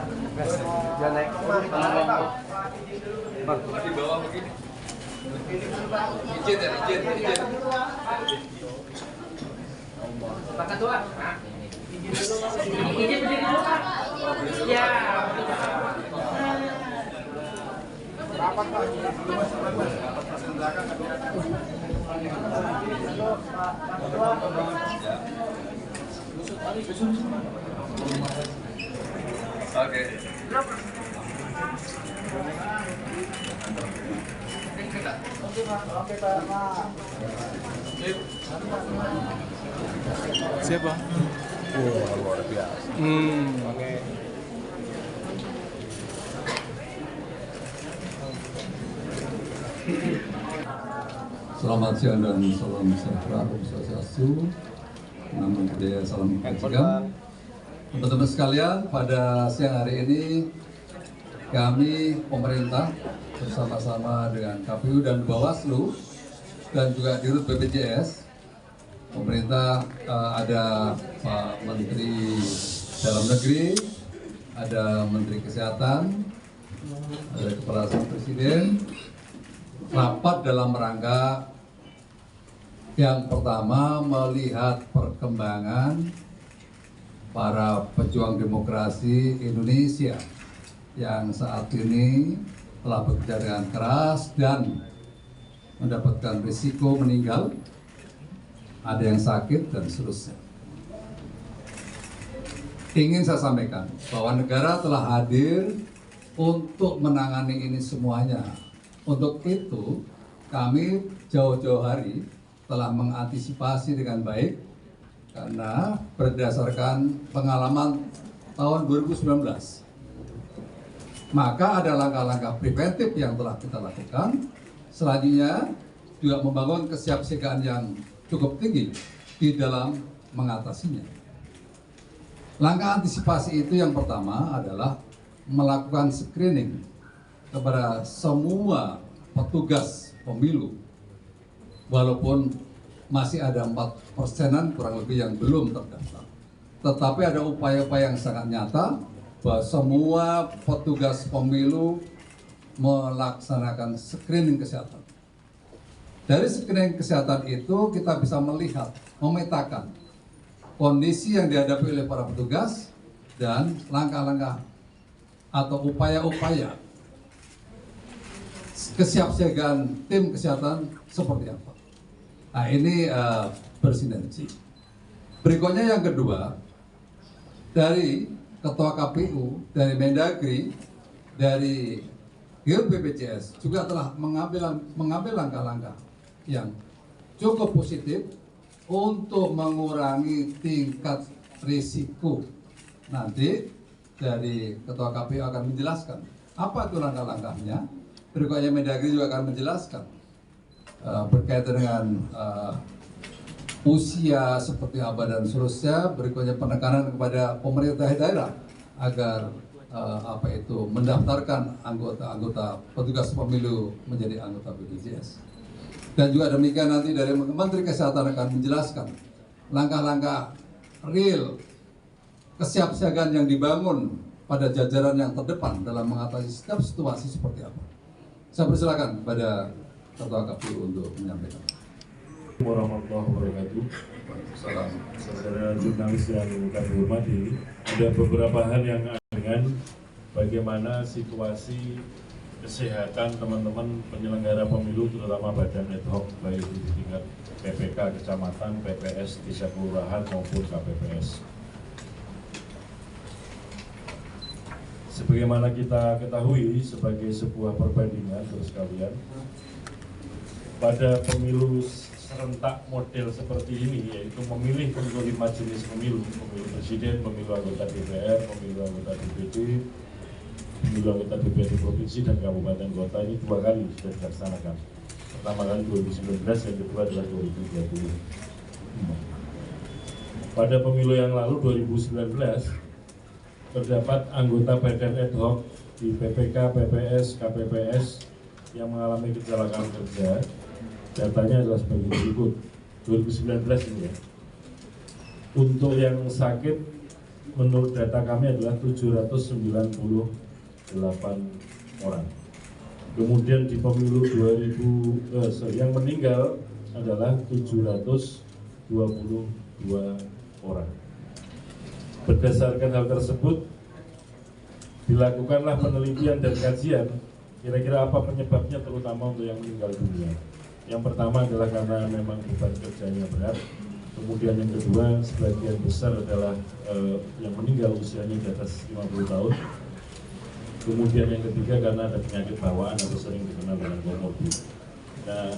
Jangan naik. Bang, di bawah begini. Izin ya, izin. Pak Ketua. Izin berdiri dulu, Pak. Ya. Rapat, Pak. Oke. Siapa? Luar biasa. Oke. Selamat siang dan salam sejahtera, Om Swastiastu, Namo Buddhaya, salam kebajikan. Teman-teman sekalian, pada siang hari ini kami pemerintah bersama-sama dengan KPU dan Bawaslu dan juga Dirut BPJS, pemerintah ada Pak Menteri Dalam Negeri, ada Menteri Kesehatan, ada Kepala Staf Presiden, rapat dalam rangka yang pertama melihat perkembangan para pejuang demokrasi Indonesia yang saat ini telah bekerja dengan keras dan mendapatkan risiko meninggal, ada yang sakit dan seterusnya. Ingin saya sampaikan bahwa negara telah hadir untuk menangani ini semuanya. Untuk itu kami jauh-jauh hari telah mengantisipasi dengan baik karena berdasarkan pengalaman tahun 2019. Maka ada langkah-langkah preventif yang telah kita lakukan. Selanjutnya juga membangun kesiapsiagaan yang cukup tinggi di dalam mengatasinya. Langkah antisipasi itu yang pertama adalah melakukan screening kepada semua petugas pemilu, walaupun masih ada 4%-an kurang lebih yang belum terdaftar. Tetapi ada upaya-upaya yang sangat nyata bahwa semua petugas pemilu melaksanakan screening kesehatan. Dari screening kesehatan itu kita bisa melihat, memetakan kondisi yang dihadapi oleh para petugas dan langkah-langkah atau upaya-upaya kesiapsiagaan tim kesehatan seperti apa. Nah ini bersinergi. Berikutnya yang kedua, dari Ketua KPU, dari Mendagri, dari Dirut BPJS juga telah mengambil langkah-langkah yang cukup positif untuk mengurangi tingkat risiko. Nanti dari Ketua KPU akan menjelaskan apa itu langkah-langkahnya. Berikutnya Mendagri juga akan menjelaskan berkaitan dengan usia seperti apa dan seterusnya. Berikutnya penekanan kepada pemerintah daerah agar mendaftarkan anggota-anggota petugas pemilu menjadi anggota BPJS. Dan juga demikian nanti dari Menteri Kesehatan akan menjelaskan langkah-langkah real kesiapsiagaan yang dibangun pada jajaran yang terdepan dalam mengatasi setiap situasi seperti apa. Saya persilakan kepada Ketua KPU untuk menyampaikan. Warahmatullahi wabarakatuh. Saudara jurnalis yang kami hormati, ada beberapa hal yang dengan bagaimana situasi kesehatan teman-teman penyelenggara pemilu, terutama badan ad hoc baik di tingkat PPK kecamatan, PPS, desa kelurahan maupun KPPS. Sebagaimana kita ketahui sebagai sebuah perbandingan terus sekalian, pada pemilu serentak model seperti ini, yaitu memilih untuk 5 jenis pemilu, pemilu presiden, pemilu anggota DPR, pemilu anggota DPD, pemilu anggota DPRD provinsi dan kabupaten kota, ini 2 kali sudah dilaksanakan. Pertama kali 2019, yang kedua adalah 2020. Pada pemilu yang lalu 2019 terdapat anggota badan ad hoc di PPK, PPS, KPPS yang mengalami kecelakaan kerja. Datanya adalah sebagai berikut. 2019 ini ya. Untuk yang sakit menurut data kami adalah 798 orang. Kemudian di pemilu 2000 yang meninggal adalah 722 orang. Berdasarkan hal tersebut, dilakukanlah penelitian dan kajian kira-kira apa penyebabnya, terutama untuk yang meninggal dunia. Yang pertama adalah karena memang beban kerjanya berat. Kemudian yang kedua, sebagian besar adalah yang meninggal usianya di atas 50 tahun. Kemudian yang ketiga karena ada penyakit bawaan atau sering dikenal dengan komorbid. Nah,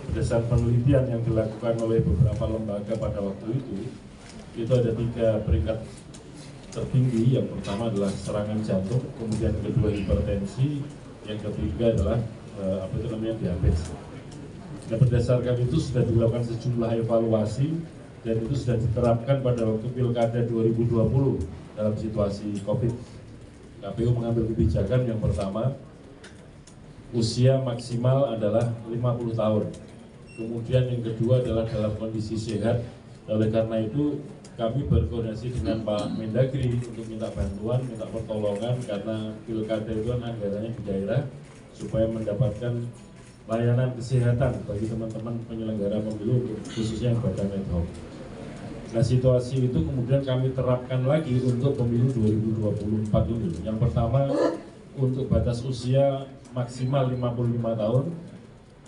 berdasarkan penelitian yang dilakukan oleh beberapa lembaga pada waktu itu ada 3 peringkat tertinggi. Yang pertama adalah serangan jantung, kemudian yang kedua hipertensi, yang ketiga adalah diabetes. Nah, berdasarkan itu sudah dilakukan sejumlah evaluasi dan itu sudah diterapkan pada waktu Pilkada 2020 dalam situasi COVID. KPU mengambil kebijakan yang pertama, usia maksimal adalah 50 tahun. Kemudian yang kedua adalah dalam kondisi sehat. Oleh karena itu kami berkoordinasi dengan Pak Mendagri untuk minta bantuan, minta pertolongan karena Pilkada itu kan anggarannya di daerah supaya mendapatkan layanan kesehatan bagi teman-teman penyelenggara pemilu khususnya yang badan ad hoc. Nah, situasi itu kemudian kami terapkan lagi untuk pemilu 2024 ini. Yang pertama untuk batas usia maksimal 55 tahun.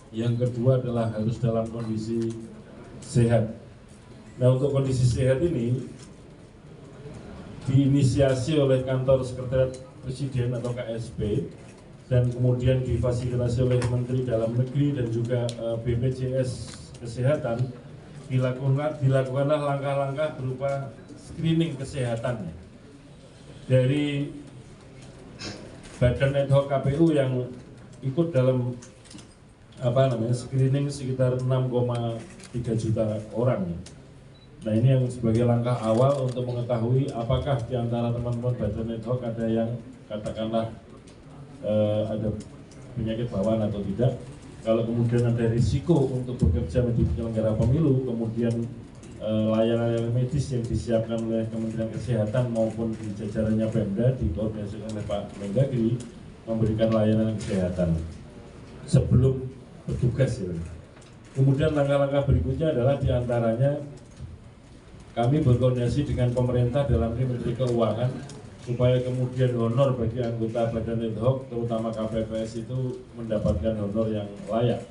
Yang kedua adalah harus dalam kondisi sehat. Nah, untuk kondisi sehat ini diinisiasi oleh Kantor Sekretariat Presiden atau KSP dan kemudian difasilitasi oleh Menteri Dalam Negeri dan juga BPJS Kesehatan. Dilakukanlah langkah-langkah berupa screening kesehatan dari badan ad hoc KPU yang ikut dalam screening sekitar 6,3 juta orang. Nah, ini yang sebagai langkah awal untuk mengetahui apakah di antara teman-teman badan ad hoc ada yang katakanlah ada penyakit bawaan atau tidak. Kalau kemudian ada risiko untuk bekerja menjadi penyelenggara pemilu, kemudian layanan medis yang disiapkan oleh Kementerian Kesehatan maupun di jajarannya Pemda dikoordinasikan oleh Pak Mendagri memberikan layanan kesehatan sebelum bertugas. Kemudian langkah-langkah berikutnya adalah diantaranya kami berkoordinasi dengan pemerintah dalam ini Menteri Keuangan supaya kemudian honor bagi anggota badan ad hoc terutama KPPS itu mendapatkan honor yang layak.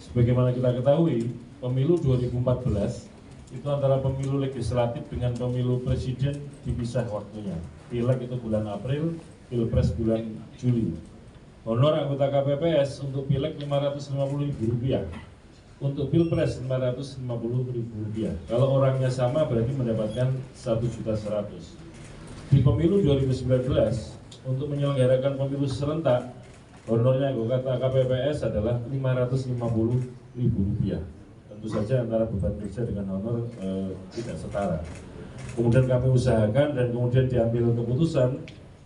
Sebagaimana kita ketahui, pemilu 2014 itu antara pemilu legislatif dengan pemilu presiden dipisah waktunya. Pileg itu bulan April, Pilpres bulan Juli. Honor anggota KPPS untuk pileg Rp550.000, untuk Pilpres Rp550.000. Kalau orangnya sama berarti mendapatkan Rp1.100.000. Di pemilu 2019 untuk menyelenggarakan pemilu serentak, honornya anggota KPPS adalah Rp550.000. Tentu saja antara beban kerja dengan honor tidak setara. Kemudian kami usahakan dan kemudian diambil keputusan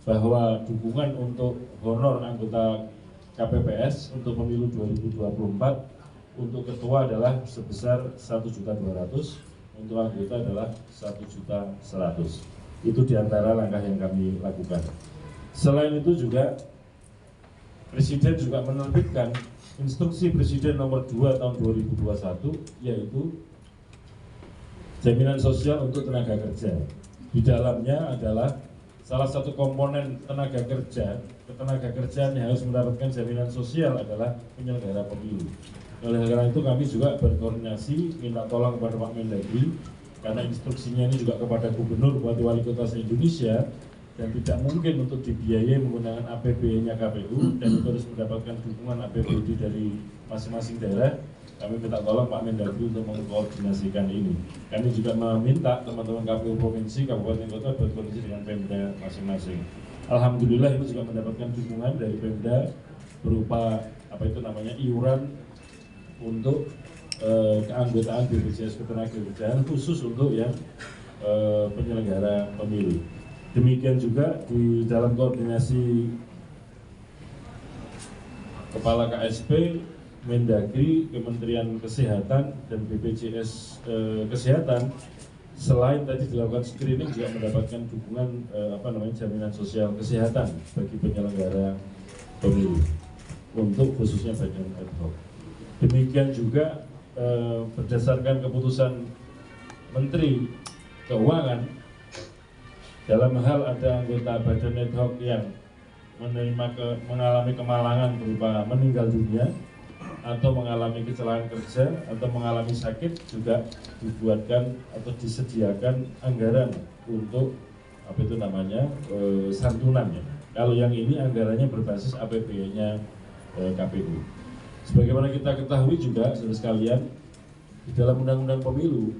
bahwa dukungan untuk honor anggota KPPS untuk pemilu 2024 untuk ketua adalah sebesar Rp1.200.000, untuk anggota adalah Rp1.100.000. Itu diantara langkah yang kami lakukan. Selain itu juga Presiden juga menerbitkan Instruksi Presiden nomor 2 tahun 2021, yaitu jaminan sosial untuk tenaga kerja. Di dalamnya adalah salah satu komponen tenaga kerjaan yang harus mendapatkan jaminan sosial adalah penyelenggara pemilu. Oleh karena itu kami juga berkoordinasi minta tolong kepada Pak Mendagri karena instruksinya ini juga kepada gubernur, bupati, wali kota se-Indonesia dan tidak mungkin untuk dibiayai menggunakan APBD-nya KPU dan itu harus mendapatkan dukungan APBD dari masing-masing daerah. Kami minta tolong Pak Mendagri untuk mengkoordinasikan ini. Kami juga meminta teman-teman KPU provinsi, kabupaten, kota berkoordinasi dengan Pemda masing-masing. Alhamdulillah itu juga mendapatkan dukungan dari Pemda berupa iuran untuk keanggotaan BPJS Ketenagakerjaan khusus untuk yang penyelenggara pemilu. Demikian juga di dalam koordinasi Kepala KSP, Mendagri, Kementerian Kesehatan dan BPJS Kesehatan selain tadi dilakukan screening juga mendapatkan dukungan jaminan sosial kesehatan bagi penyelenggara pemilu untuk khususnya bagian ad hoc. Demikian juga berdasarkan keputusan Menteri Keuangan dalam hal ada anggota badan ad hoc yang mengalami kemalangan berupa meninggal dunia atau mengalami kecelakaan kerja atau mengalami sakit, juga dibuatkan atau disediakan anggaran untuk santunan ya. Kalau yang ini anggarannya berbasis APBN-nya KPU. Sebagaimana kita ketahui juga saudara sekalian, di dalam Undang-Undang Pemilu,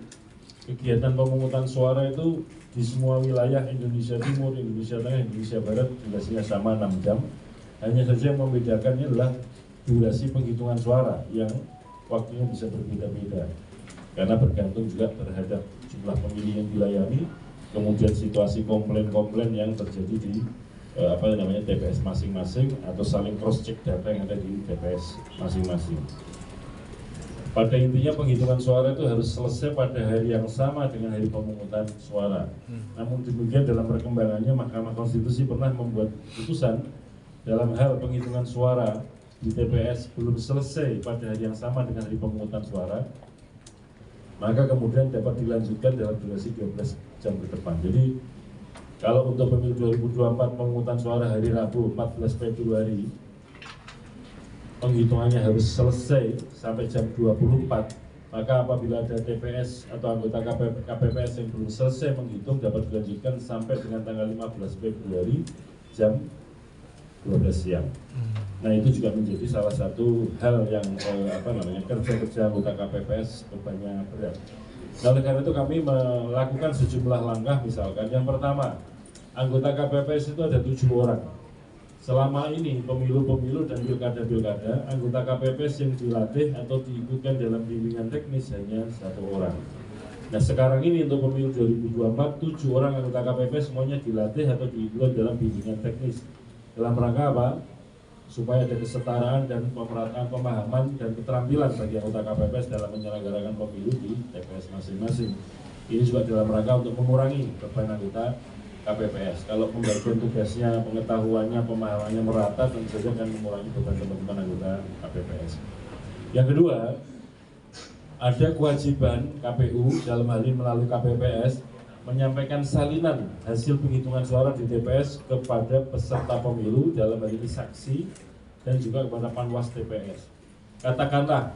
kegiatan pemungutan suara itu di semua wilayah Indonesia Timur, Indonesia Tengah, Indonesia Barat durasinya sama 6 jam. Hanya saja yang membedakannya adalah durasi penghitungan suara yang waktunya bisa berbeda-beda karena bergantung juga terhadap jumlah pemilih yang dilayani, kemudian situasi komplain-komplain yang terjadi di TPS masing-masing atau saling cross check data yang ada di TPS masing-masing. Pada intinya penghitungan suara itu harus selesai pada hari yang sama dengan hari pemungutan suara. Namun demikian dalam perkembangannya Mahkamah Konstitusi pernah membuat putusan dalam hal penghitungan suara di TPS belum selesai pada hari yang sama dengan hari pemungutan suara, maka kemudian dapat dilanjutkan dalam durasi 12 jam ke depan. Jadi kalau untuk pemilu 2024 pemungutan suara hari Rabu 14 Februari penghitungannya harus selesai sampai jam 24, maka apabila ada TPS atau anggota KPPS yang belum selesai menghitung dapat dilanjutkan sampai dengan tanggal 15 Februari jam 12 siang. Nah itu juga menjadi salah satu hal yang kerja-kerja anggota KPPS bebannya berat. Nah oleh karena itu kami melakukan sejumlah langkah, misalkan yang pertama, anggota KPPS itu ada 7 orang. Selama ini pemilu-pemilu dan pilkada-pilkada, anggota KPPS yang dilatih atau diikutkan dalam bimbingan teknis hanya 1 orang. Nah sekarang ini untuk pemilu 2024, 7 orang anggota KPPS semuanya dilatih atau diikutkan dalam bimbingan teknis. Dalam rangka apa? Supaya ada kesetaraan dan pemerataan pemahaman dan keterampilan bagi anggota KPPS dalam menyelenggarakan pemilu di TPS masing-masing. Ini juga dalam rangka untuk mengurangi beban anggota KPPS. Kalau pembagian tugasnya, pengetahuannya, pemahamannya merata, tentu saja akan mengurangi beban teman-teman anggota KPPS. Yang kedua, ada kewajiban KPU dalam hal ini melalui KPPS menyampaikan salinan hasil penghitungan suara di TPS kepada peserta pemilu, dalam hal ini saksi, dan juga kepada panwas TPS. Katakanlah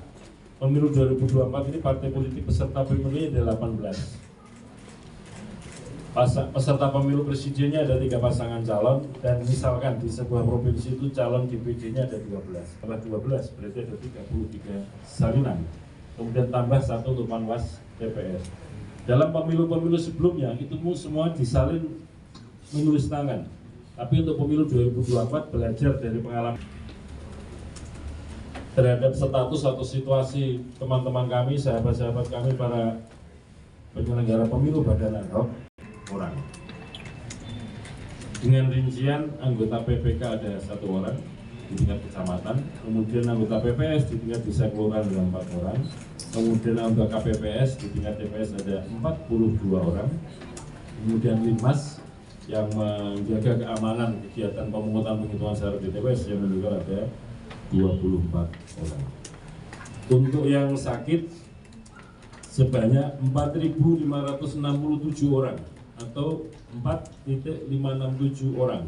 pemilu 2024 ini partai politik peserta pemilu ada 18. Peserta pemilu presidennya ada 3 pasangan calon, dan misalkan di sebuah provinsi itu calon DPD-nya ada 12. Tambah 12 berarti ada 33 salinan. Kemudian tambah 1 untuk panwas TPS. Dalam pemilu-pemilu sebelumnya itu semua disalin menulis tangan. Tapi untuk pemilu 2024 belajar dari pengalaman terhadap status atau situasi teman-teman kami, sahabat-sahabat kami, para penyelenggara pemilu badan ad hoc kurang. Dengan rincian anggota PPK ada 1 orang di tingkat kecamatan, kemudian anggota PPS di tingkat desa kelurahan ada 4 orang, kemudian anggota KPPS di tingkat TPS ada 42 orang, kemudian Linmas yang menjaga keamanan kegiatan pemungutan penghitungan suara di TPS yang menunjukkan ada 24 orang. Untuk yang sakit sebanyak 4.567 orang atau 4,567 orang,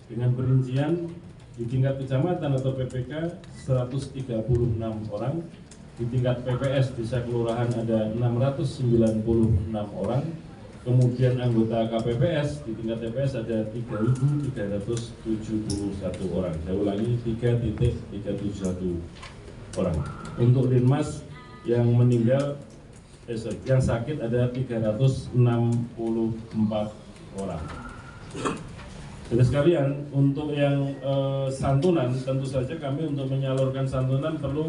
dengan perincian di tingkat kecamatan atau PPK 136 orang, di tingkat PPS desa kelurahan ada 696 orang, kemudian anggota KPPS di tingkat TPS ada 3.371 orang. Saya ulangi, 3.371 orang. Untuk Linmas yang meninggal, yang sakit ada 364 orang. Jadi sekalian, untuk yang santunan, tentu saja kami untuk menyalurkan santunan perlu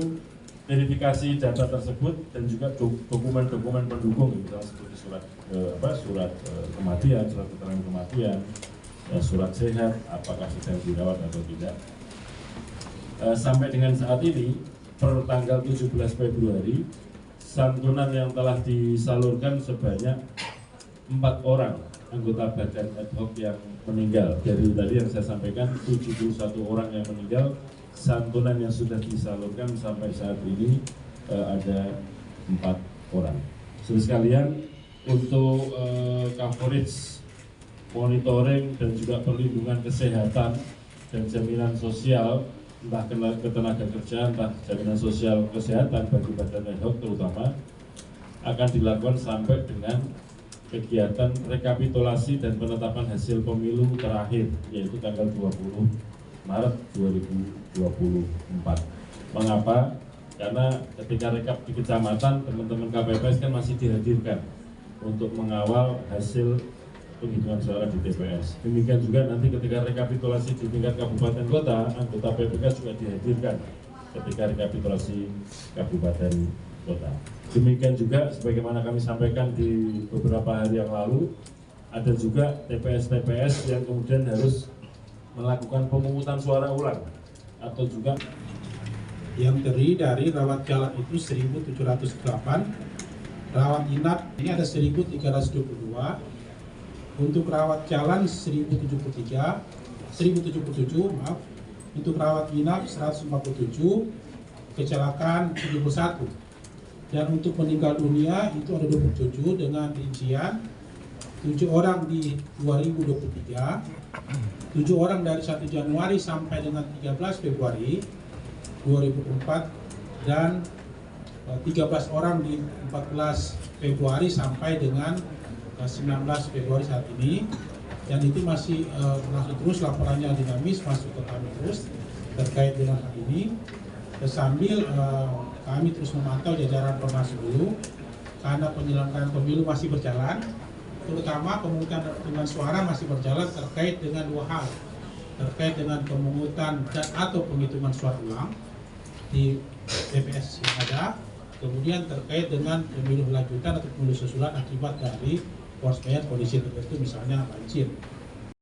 verifikasi data tersebut dan juga dokumen-dokumen pendukung, misalnya seperti surat kematian, surat keterangan kematian, surat sehat, apakah sedang dirawat atau tidak. Sampai dengan saat ini, per tanggal 17 Februari, santunan yang telah disalurkan sebanyak 4 orang anggota badan ad hoc yang meninggal. Dari tadi yang saya sampaikan 71 orang yang meninggal, santunan yang sudah disalurkan sampai saat ini ada 4 orang. Saudara sekalian, untuk coverage, monitoring dan juga perlindungan kesehatan dan jaminan sosial, entah ketenaga kerjaan, entah jaminan sosial kesehatan bagi badan ad hoc terutama, akan dilakukan sampai dengan kegiatan rekapitulasi dan penetapan hasil pemilu terakhir, yaitu tanggal 20 Maret 2024. Mengapa? Karena ketika rekap di kecamatan, teman-teman KPPS kan masih dihadirkan untuk mengawal hasil penghitungan suara di TPS. Demikian juga nanti ketika rekapitulasi di tingkat kabupaten kota, anggota PPK juga dihadirkan ketika rekapitulasi kabupaten kota. Demikian juga sebagaimana kami sampaikan di beberapa hari yang lalu, ada juga TPS-TPS yang kemudian harus melakukan pemungutan suara ulang atau juga yang terdiri dari rawat jalan itu 1.708, rawat inap ini ada 1.322, untuk rawat jalan 1.077, untuk rawat inap 147, kecelakaan 71, dan untuk meninggal dunia itu ada 27 dengan rincian 7 orang di 2023, 7 orang dari 1 Januari sampai dengan 13 Februari 2004, dan 13 orang di 14 Februari sampai dengan 19 Februari saat ini. Dan itu masih terus laporannya dinamis masuk ke kami terus terkait dengan hal ini. Sambil kami terus memantau jajaran Bawaslu karena penyelenggaraan pemilu masih berjalan, terutama pemungutan dengan suara masih berjalan terkait dengan 2 hal, terkait dengan pemungutan dan atau penghitungan suara ulang di TPS yang ada, kemudian terkait dengan pemilu lanjutan atau pemilu susulan akibat dari force majeure kondisi tertentu misalnya banjir.